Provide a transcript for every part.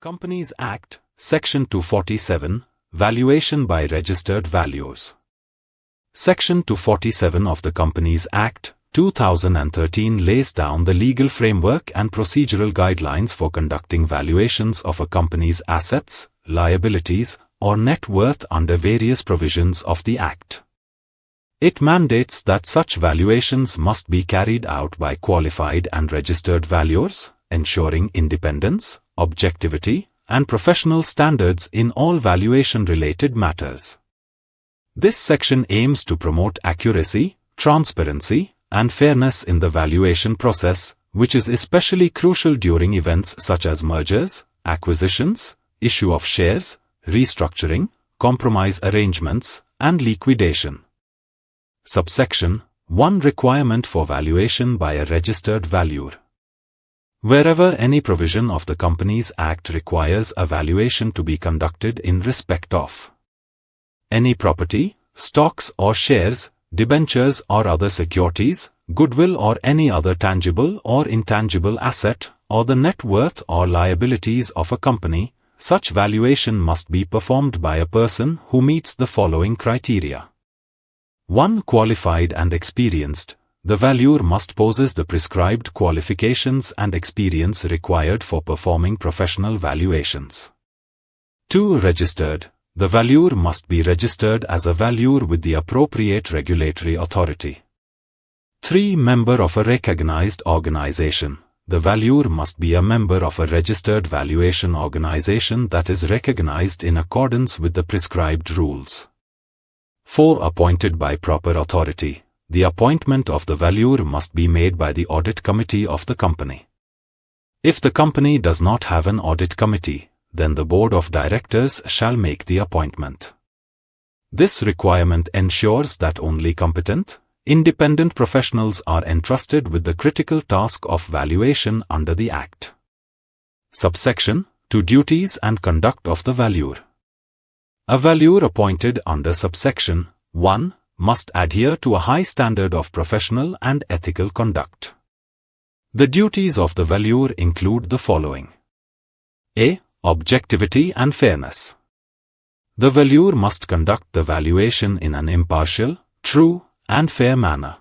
Companies Act, Section 247, Valuation by Registered Valuers. Section 247 of the Companies Act, 2013 lays down the legal framework and procedural guidelines for conducting valuations of a company's assets, liabilities, or net worth under various provisions of the Act. It mandates that such valuations must be carried out by qualified and registered valuers, ensuring independence, objectivity, and professional standards in all valuation-related matters. This section aims to promote accuracy, transparency, and fairness in the valuation process, which is especially crucial during events such as mergers, acquisitions, issue of shares, restructuring, compromise arrangements, and liquidation. Subsection 1. Requirement for valuation by a registered valuer. Wherever any provision of the Companies Act requires a valuation to be conducted in respect of any property, stocks or shares, debentures or other securities, goodwill or any other tangible or intangible asset, or the net worth or liabilities of a company, such valuation must be performed by a person who meets the following criteria. 1. Qualified and experienced. The valuer must possess the prescribed qualifications and experience required for performing professional valuations. 2. Registered. The valuer must be registered as a valuer with the appropriate regulatory authority. 3. Member of a recognized organization. The valuer must be a member of a registered valuation organization that is recognized in accordance with the prescribed rules. 4. Appointed by proper authority. The appointment of the valuer must be made by the audit committee of the company. If the company does not have an audit committee, then the board of directors shall make the appointment. This requirement ensures that only competent, independent professionals are entrusted with the critical task of valuation under the Act. Subsection 2. Duties and conduct of the valuer. A valuer appointed under subsection 1 must adhere to a high standard of professional and ethical conduct. The duties of the valuer include the following. A. Objectivity and fairness. The valuer must conduct the valuation in an impartial, true, and fair manner.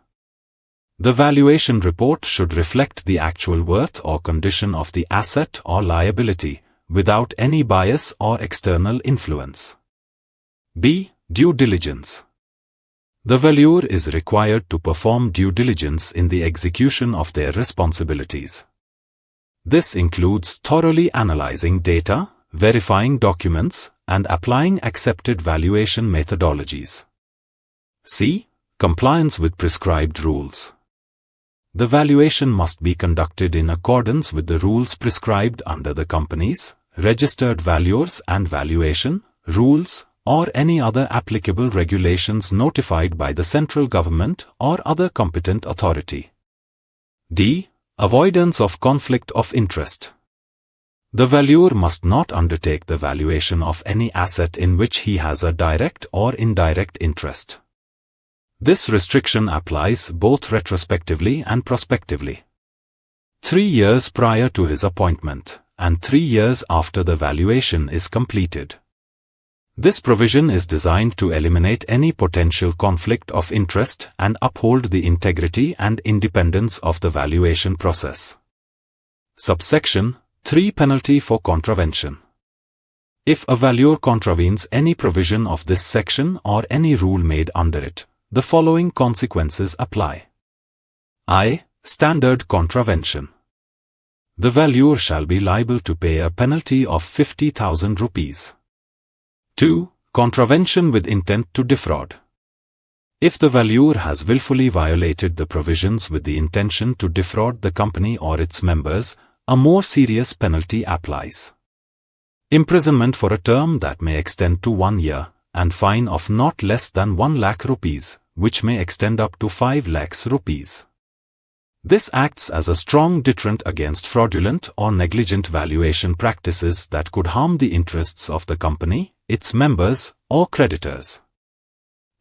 The valuation report should reflect the actual worth or condition of the asset or liability, without any bias or external influence. B. Due diligence. The valuer is required to perform due diligence in the execution of their responsibilities. This includes thoroughly analyzing data, verifying documents, and applying accepted valuation methodologies. C. Compliance with prescribed rules. The valuation must be conducted in accordance with the rules prescribed under the Companies, Registered Valuers and Valuation rules, or any other applicable regulations notified by the central government or other competent authority. D. Avoidance of conflict of interest. The valuer must not undertake the valuation of any asset in which he has a direct or indirect interest. This restriction applies both retrospectively and prospectively. 3 years prior to his appointment, and 3 years after the valuation is completed. This provision is designed to eliminate any potential conflict of interest and uphold the integrity and independence of the valuation process. Subsection 3. Penalty for contravention. If a valuer contravenes any provision of this section or any rule made under it, the following consequences apply. I. Standard contravention. The valuer shall be liable to pay a penalty of 50,000 rupees. 2. Contravention with intent to defraud. If the valuer has willfully violated the provisions with the intention to defraud the company or its members, a more serious penalty applies. Imprisonment for a term that may extend to 1 year, and fine of not less than 1 lakh rupees, which may extend up to 5 lakhs rupees. This acts as a strong deterrent against fraudulent or negligent valuation practices that could harm the interests of the company, its members, or creditors.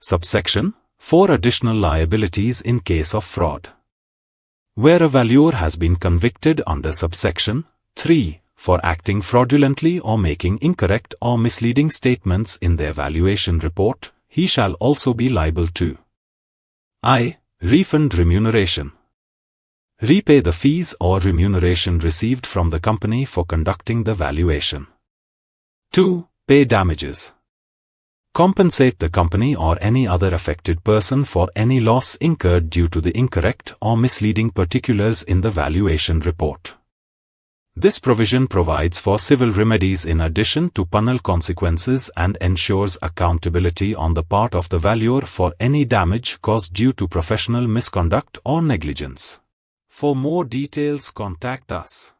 Subsection 4. Additional liabilities in case of fraud. Where a valuer has been convicted under subsection 3 for acting fraudulently or making incorrect or misleading statements in their valuation report, he shall also be liable to I. Refund remuneration. Repay the fees or remuneration received from the company for conducting the valuation. 2. Pay damages. Compensate the company or any other affected person for any loss incurred due to the incorrect or misleading particulars in the valuation report. This provision provides for civil remedies in addition to penal consequences and ensures accountability on the part of the valuer for any damage caused due to professional misconduct or negligence. For more details, contact us.